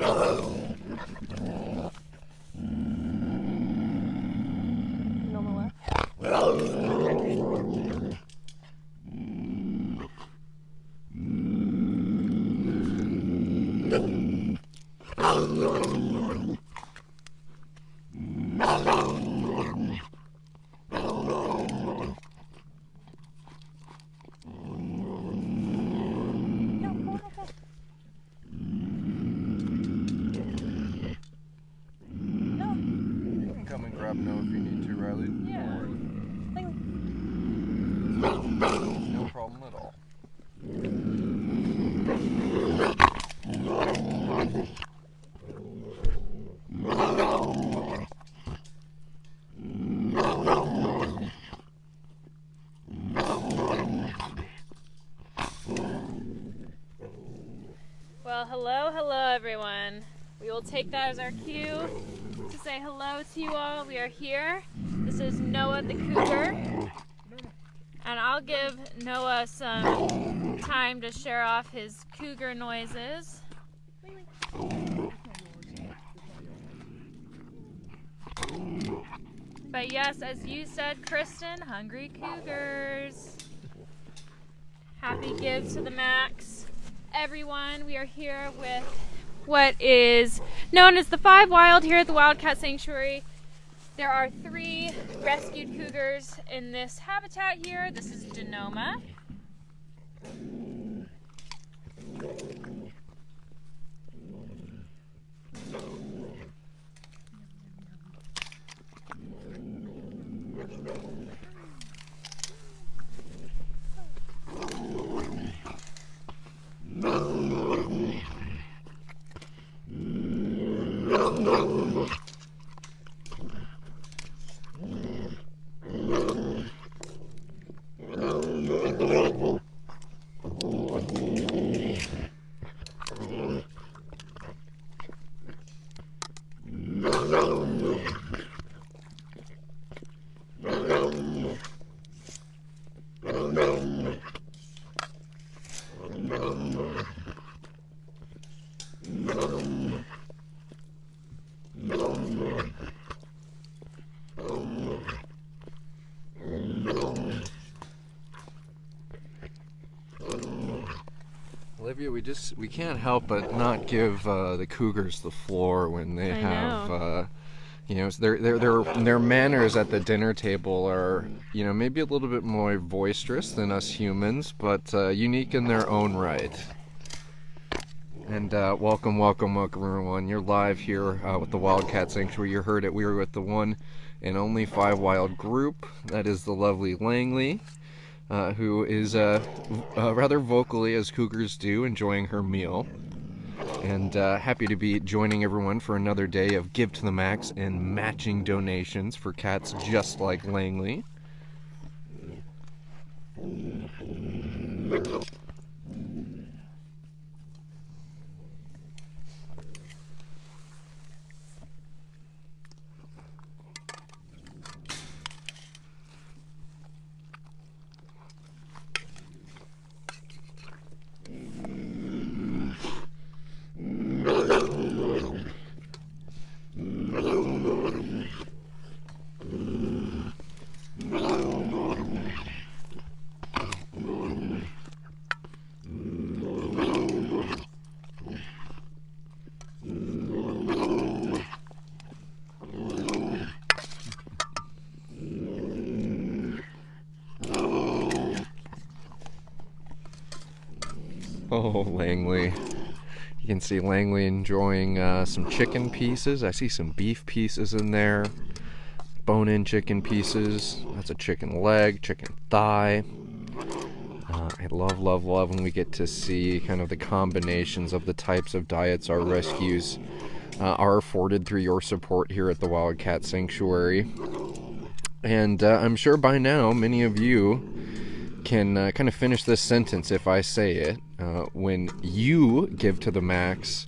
Normal Come and grab No if you need to, Riley. Yeah. No problem at all. Well, hello everyone. We will take that as our cue to say hello to you all. We are here. This is Noah the Cougar. And I'll give Noah some time to share off his cougar noises. But yes, as you said, Kristen, hungry cougars. Happy Give to the Max. Everyone, we are here with what is known as the 5 Wild here at the Wildcat Sanctuary. There are 3 rescued cougars in this habitat here. This is Denoma. Olivia, we can't help but not give the cougars the floor when they have their manners at the dinner table are, maybe a little bit more boisterous than us humans, but unique in their own right. And welcome everyone. You're live here with the Wildcat Sanctuary. You heard it. We were with the one and only 5 Wild group. That is the lovely Langley, who is rather vocally, as cougars do, enjoying her meal. And happy to be joining everyone for another day of Give to the Max and matching donations for cats just like Langley. Oh, Langley. You can see Langley enjoying some chicken pieces. I see some beef pieces in there. Bone-in chicken pieces. That's a chicken leg, chicken thigh. I love when we get to see kind of the combinations of the types of diets our rescues are afforded through your support here at the Wildcat Sanctuary. And I'm sure by now many of you can kind of finish this sentence if I say it. When you give to the max,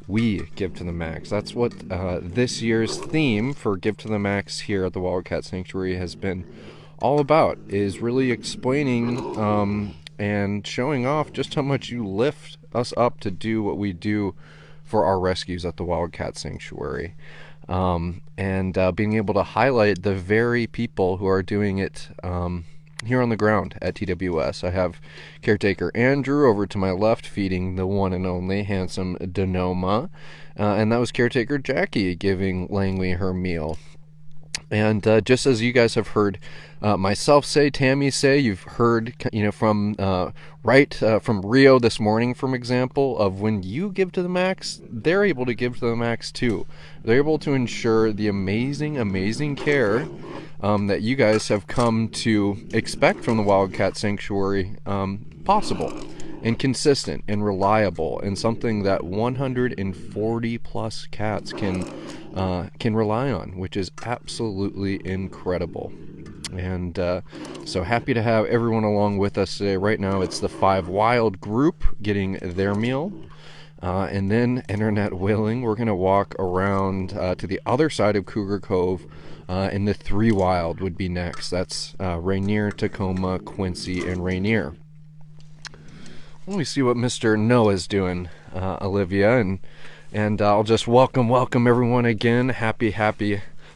we give to the max. That's what this year's theme for Give to the Max here at the Wildcat Sanctuary has been all about, is really explaining and showing off just how much you lift us up to do what we do for our rescues at the Wildcat Sanctuary. And being able to highlight the very people who are doing it here on the ground at TWS. I have caretaker Andrew over to my left feeding the one and only handsome Denoma, and that was caretaker Jackie giving Langley her meal. And just as you guys have heard myself say, Tammy say, you've heard, from from Rio this morning, for example, of when you give to the max, they're able to give to the max too. They're able to ensure the amazing, amazing care that you guys have come to expect from the Wildcat Sanctuary possible and consistent and reliable, and something that 140 plus cats can rely on, which is absolutely incredible. And so happy to have everyone along with us today. Right now it's the 5 Wild group getting their meal, and then, internet willing, we're going to walk around to the other side of Cougar Cove, and the 3 Wild would be next. That's Rainier, Tacoma, Quincy, and Rainier. Let me see what Mr. Noah's doing, Olivia, and I'll just welcome everyone again. Happy, I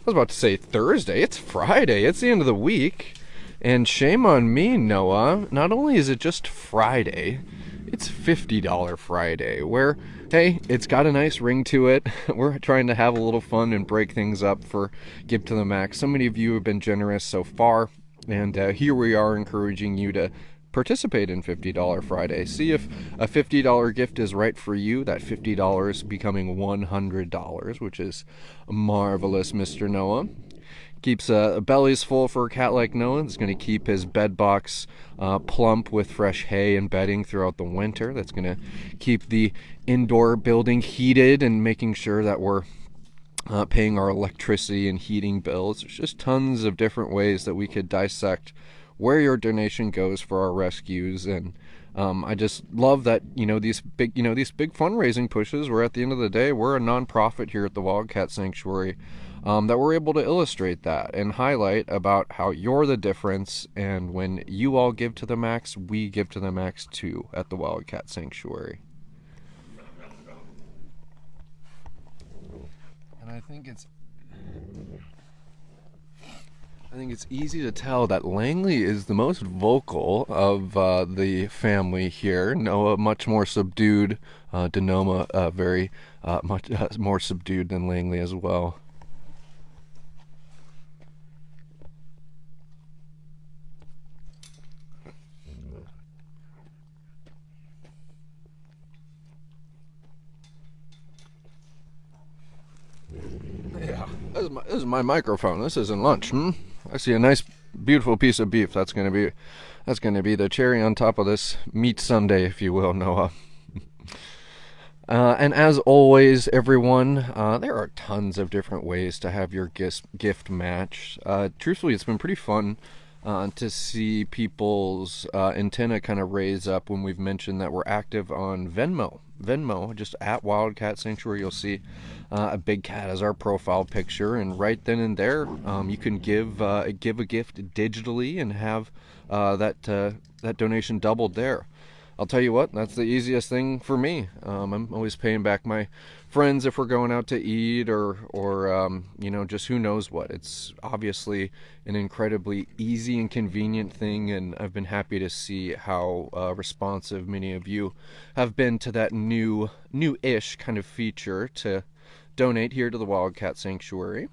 was about to say Thursday. It's Friday. It's the end of the week. And shame on me, Noah. Not only is it just Friday, it's $50 Friday, where, hey, it's got a nice ring to it. We're trying to have a little fun and break things up for Give to the Max. So many of you have been generous so far, and here we are encouraging you to participate in $50 Friday. See if a $50 gift is right for you. That $50 becoming $100, which is marvelous, Mr. Noah. Keeps bellies full for a cat like Noah. It's going to keep his bed box plump with fresh hay and bedding throughout the winter. That's going to keep the indoor building heated and making sure that we're paying our electricity and heating bills. There's just tons of different ways that we could dissect where your donation goes for our rescues. And I just love that these big fundraising pushes, where at the end of the day we're a nonprofit here at the Wildcat Sanctuary, that we're able to illustrate that and highlight about how you're the difference, and when you all give to the max, we give to the max too at the Wildcat Sanctuary. And I think it's easy to tell that Langley is the most vocal of the family here. Noah much more subdued. Denoma very much more subdued than Langley as well. Yeah, this is my microphone. This isn't lunch. I see a nice, beautiful piece of beef. That's gonna be the cherry on top of this meat sundae, if you will, Noah. And as always, everyone, there are tons of different ways to have your gift matched. Truthfully, it's been pretty fun to see people's antenna kind of raise up when we've mentioned that we're active on Venmo. Just at Wildcat Sanctuary, you'll see a big cat as our profile picture, and right then and there, you can give a gift digitally and have that donation doubled there. I'll tell you what, that's the easiest thing for me. I'm always paying back my friends if we're going out to eat or just who knows what. It's obviously an incredibly easy and convenient thing, and I've been happy to see how responsive many of you have been to that new-ish kind of feature to donate here to the Wildcat Sanctuary.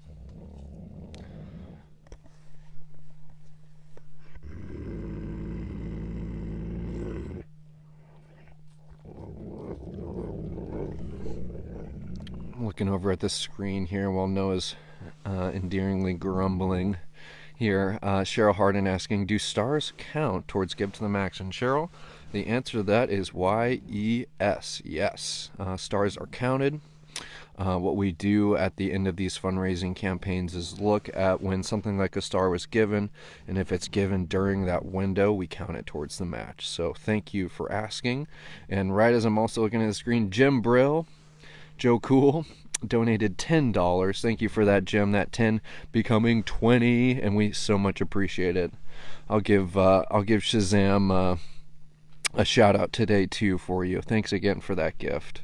Looking over at the screen here while Noah's endearingly grumbling here. Cheryl Harden asking, do stars count towards Give to the Max? And Cheryl, the answer to that is YES. Yes, stars are counted. What we do at the end of these fundraising campaigns is look at when something like a star was given, and if it's given during that window, we count it towards the match. So thank you for asking. And right as I'm also looking at the screen, Jim Brill, Joe Cool, donated $10. Thank you for that, Jim. That 10 becoming 20, and we so much appreciate it. I'll give Shazam a shout out today too for you. Thanks again for that gift.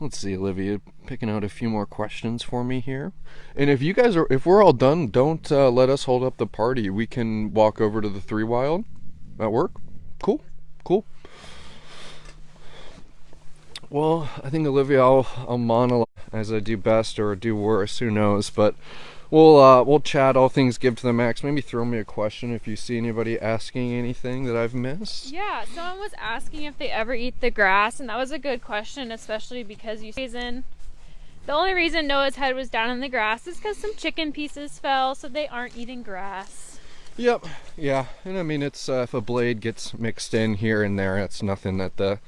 Let's see, Olivia, picking out a few more questions for me here. And if we're all done, don't let us hold up the party. We can walk over to the 3 Wild. That work? Cool. Cool. Well, I think, Olivia, I'll monologue as I do best or do worse. Who knows? But we'll chat all things give to the max. Maybe throw me a question if you see anybody asking anything that I've missed. Yeah, someone was asking if they ever eat the grass, and that was a good question, especially because the only reason Noah's head was down in the grass is because some chicken pieces fell, so they aren't eating grass. Yep. Yeah. And I mean, it's if a blade gets mixed in here and there, it's nothing that the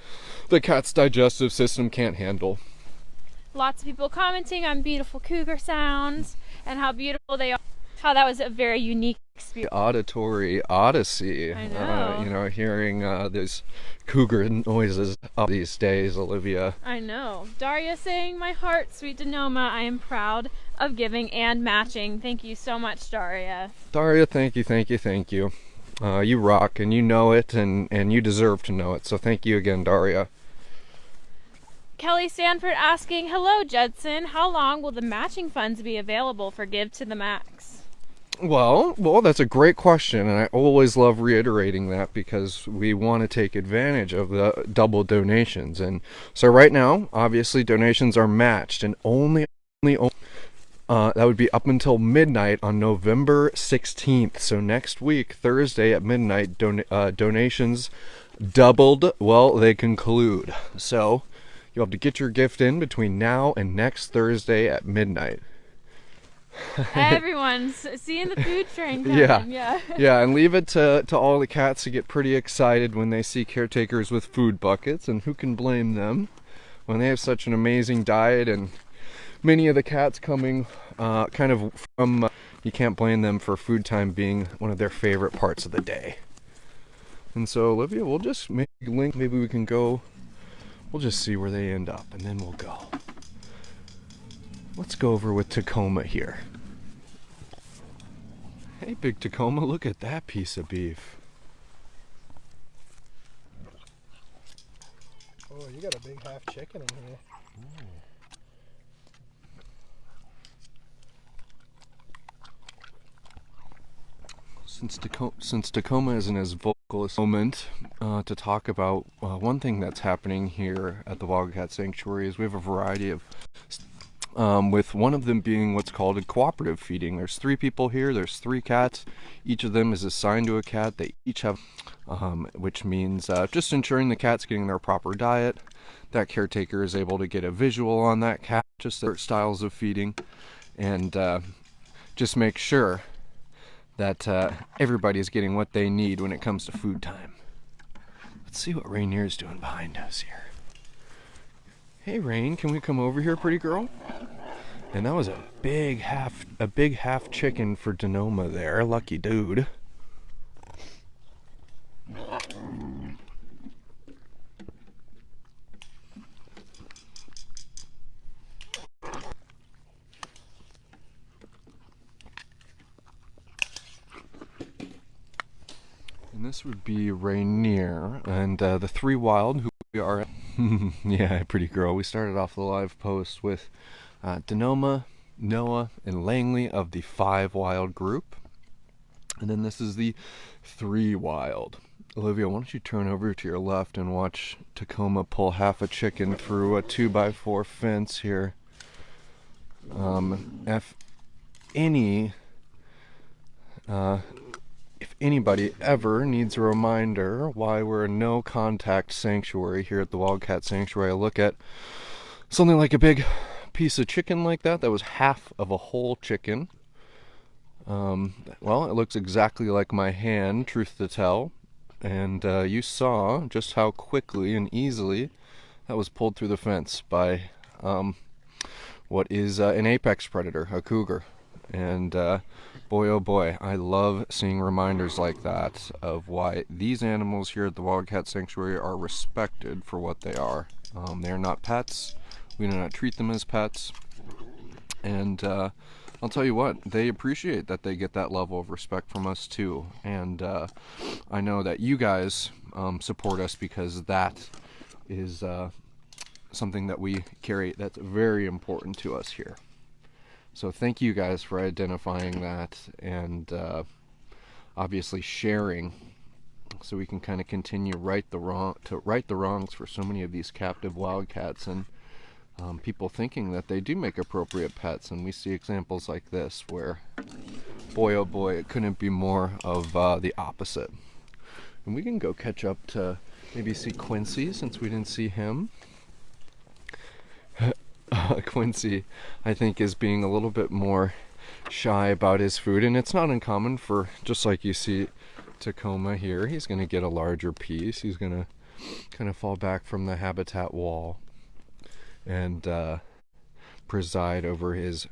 cat's digestive system can't handle. Lots of people commenting on beautiful cougar sounds and how beautiful they are. How that was a very unique experience. The auditory odyssey. I know. Hearing these cougar noises up these days, Olivia. I know. Daria saying, "My heart, sweet Denoma, I am proud of giving and matching." Thank you so much, Daria. Daria, thank you. You rock, and you know it, and you deserve to know it. So thank you again, Daria. Kelly Sanford asking, "Hello, Judson. How long will the matching funds be available for Give to the Max?" Well, that's a great question, and I always love reiterating that because we want to take advantage of the double donations. And so right now, obviously, donations are matched, and only that would be up until midnight on November 16th. So next week, Thursday at midnight, donations doubled. Well, they conclude. So you'll have to get your gift in between now and next Thursday at midnight. Everyone's seeing the food train coming. Yeah, and leave it to all the cats to get pretty excited when they see caretakers with food buckets, and who can blame them when they have such an amazing diet, and many of the cats coming kind of from you can't blame them for food time being one of their favorite parts of the day. And so, Olivia, we'll just make a link. Maybe we can go. We'll just see where they end up, and then we'll go. Let's go over with Tacoma here. Hey, big Tacoma, look at that piece of beef. Oh, you got a big half chicken in here. Since Tacoma isn't as vocal as moment to talk about one thing that's happening here at the Wildcat Sanctuary is we have a variety of with one of them being what's called a cooperative feeding. There's 3 people here, there's 3 cats. Each of them is assigned to a cat. They each have, which means just ensuring the cat's getting their proper diet. That caretaker is able to get a visual on that cat, just their styles of feeding, and just make sure that everybody's getting what they need when it comes to food time. Let's see what Rainier's doing behind us here. Hey Rain, can we come over here, pretty girl? And that was a big half chicken for Denoma there. Lucky dude. And this would be Rainier and the 3 Wild, who we are. Yeah, pretty girl. We started off the live post with Denoma, Noah, and Langley of the 5 Wild group. And then this is the 3 Wild. Olivia, why don't you turn over to your left and watch Tacoma pull half a chicken through a 2x4 fence here. If anybody ever needs a reminder why we're a no-contact sanctuary here at the Wildcat Sanctuary, I look at something like a big piece of chicken like that was half of a whole chicken. Well, it looks exactly like my hand, truth to tell, and you saw just how quickly and easily that was pulled through the fence by what is an apex predator, a cougar. And boy, oh boy, I love seeing reminders like that of why these animals here at the Wildcat Sanctuary are respected for what they are. They are not pets. We do not treat them as pets. And I'll tell you what, they appreciate that they get that level of respect from us too. And I know that you guys support us because that is something that we carry that's very important to us here. So thank you guys for identifying that and obviously sharing, so we can kind of continue to right the wrongs for so many of these captive wildcats, and people thinking that they do make appropriate pets. And we see examples like this where, boy oh boy, it couldn't be more of the opposite. And we can go catch up to maybe see Quincy, since we didn't see him. Quincy, I think, is being a little bit more shy about his food, and it's not uncommon for, just like you see Tacoma here, he's going to get a larger piece. He's going to kind of fall back from the habitat wall and preside over his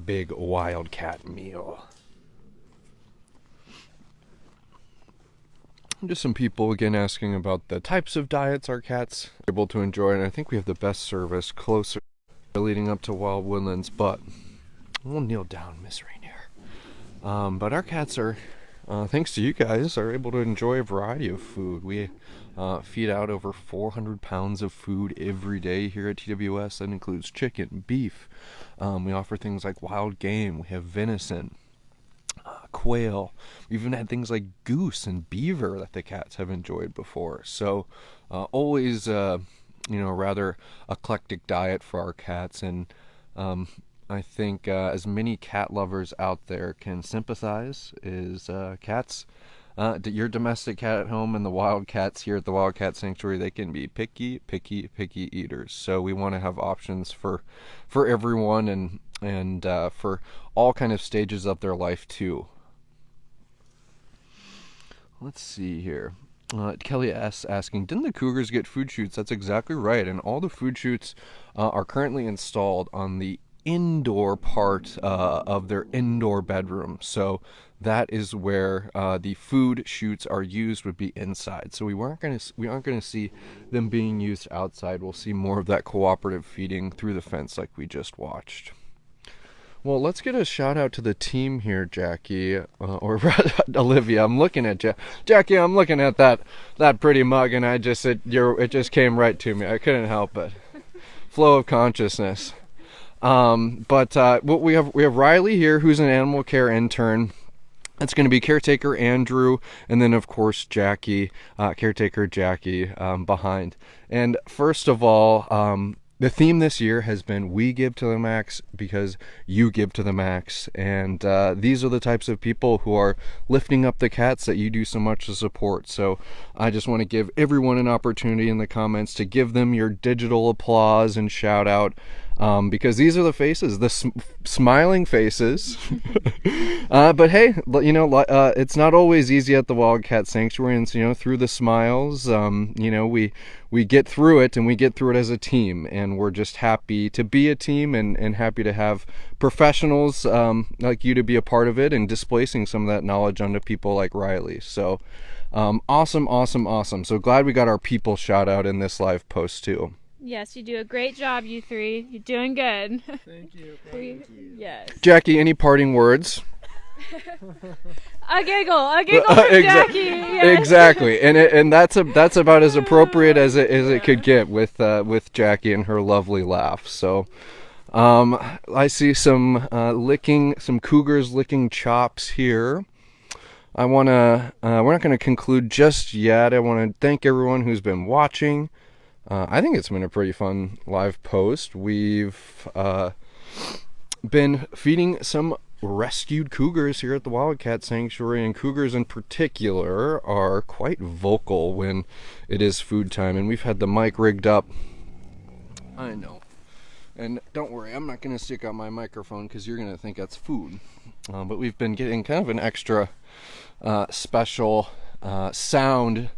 big wildcat meal. Just some people again asking about the types of diets our cats are able to enjoy, and I think we have the best service closer leading up to Wild Woodlands, but we'll kneel down, Miss Rainier. But our cats are, thanks to you guys, are able to enjoy a variety of food. We feed out over 400 pounds of food every day here at TWS. That includes chicken, beef. We offer things like wild game. We have venison, quail. We've even had things like goose and beaver that the cats have enjoyed before. So always rather eclectic diet for our cats, and I think as many cat lovers out there can sympathize, is cats, your domestic cat at home and the wild cats here at the Wildcat Sanctuary, they can be picky eaters. So we want to have options for everyone, and for all kind of stages of their life too. Let's see here. Kelly S. asking, didn't the Cougars get food chutes? That's exactly right, and all the food chutes are currently installed on the indoor part of their indoor bedroom. So that is where the food chutes are used, would be inside. So we aren't going to see them being used outside. We'll see more of that cooperative feeding through the fence like we just watched. Well, let's get a shout out to the team here, Jackie, or Olivia. I'm looking at Jackie. I'm looking at that pretty mug, and it just came right to me. I couldn't help it. Flow of consciousness. But we have Riley here, who's an animal care intern. It's going to be caretaker Andrew, and then of course Jackie, caretaker Jackie, behind. And first of all, the theme this year has been we give to the max because you give to the max. And these are the types of people who are lifting up the cats that you do so much to support. So I just want to give everyone an opportunity in the comments to give them your digital applause and shout out. Because these are the faces, the smiling faces. But hey, it's not always easy at the Wildcat Sanctuary, and through the smiles, we get through it, and we get through it as a team, and we're just happy to be a team, and happy to have professionals like you to be a part of it, and displacing some of that knowledge onto people like Riley. So awesome. So glad we got our people shout out in this live post too. Yes, you do a great job, you three. You're doing good. Thank you. Yes. Jackie, any parting words? A giggle from Jackie. Yes. Exactly, and that's about as appropriate as it could get with Jackie and her lovely laugh. So, I see some cougars licking chops here. We're not going to conclude just yet. I want to thank everyone who's been watching. I think it's been a pretty fun live post. We've been feeding some rescued cougars here at the Wildcat Sanctuary, and cougars in particular are quite vocal when it is food time, and we've had the mic rigged up. I know. And don't worry, I'm not going to stick out my microphone because you're going to think that's food. But we've been getting kind of an extra special sound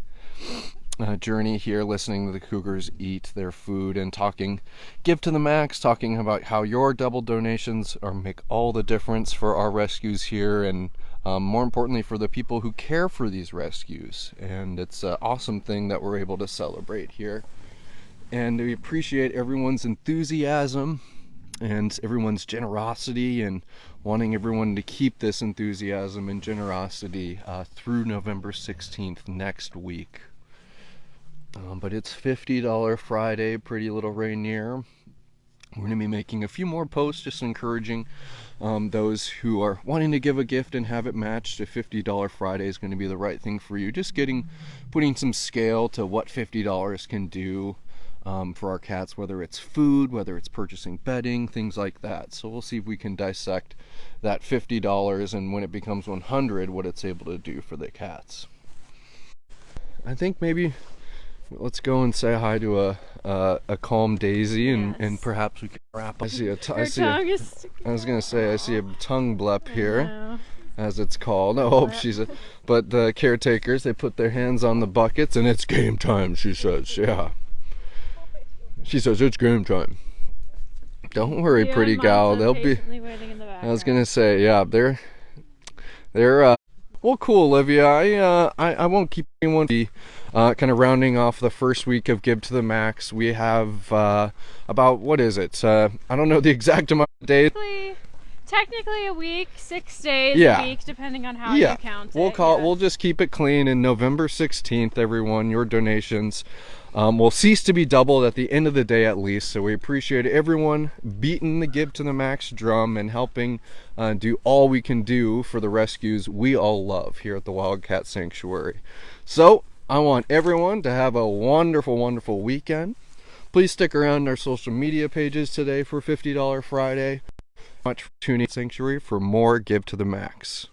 journey here, listening to the cougars eat their food and give to the max, talking about how your double donations make all the difference for our rescues here, and more importantly for the people who care for these rescues. And it's an awesome thing that we're able to celebrate here, and we appreciate everyone's enthusiasm and everyone's generosity, and wanting everyone to keep this enthusiasm and generosity through November 16th next week. But it's $50 Friday, Pretty Little Rainier. We're going to be making a few more posts just encouraging those who are wanting to give a gift and have it matched. A $50 Friday is going to be the right thing for you. Just putting some scale to what $50 can do for our cats, whether it's food, whether it's purchasing bedding, things like that. So we'll see if we can dissect that $50 and when it becomes $100, what it's able to do for the cats. I think maybe let's go and say hi to a calm Daisy, and perhaps we can wrap up. I see I see a tongue blep here, as it's called. Oh, but the caretakers, they put their hands on the buckets and it's game time, she says. Yeah. She says it's game time. Don't worry, pretty gal. They'll be. I was gonna say, yeah, they're. Well, cool, Olivia. I won't keep anyone. Kind of rounding off the first week of Give to the Max. We have about, what is it? I don't know the exact amount of days. Technically a week, 6 days a week, depending on how you count it. We'll just keep it clean. And November 16th, everyone, your donations will cease to be doubled at the end of the day at least. So we appreciate everyone beating the Give to the Max drum and helping do all we can do for the rescues we all love here at the Wildcat Sanctuary. So I want everyone to have a wonderful, wonderful weekend. Please stick around our social media pages today for $50 Friday. Much for tuning Sanctuary for more Give to the Max.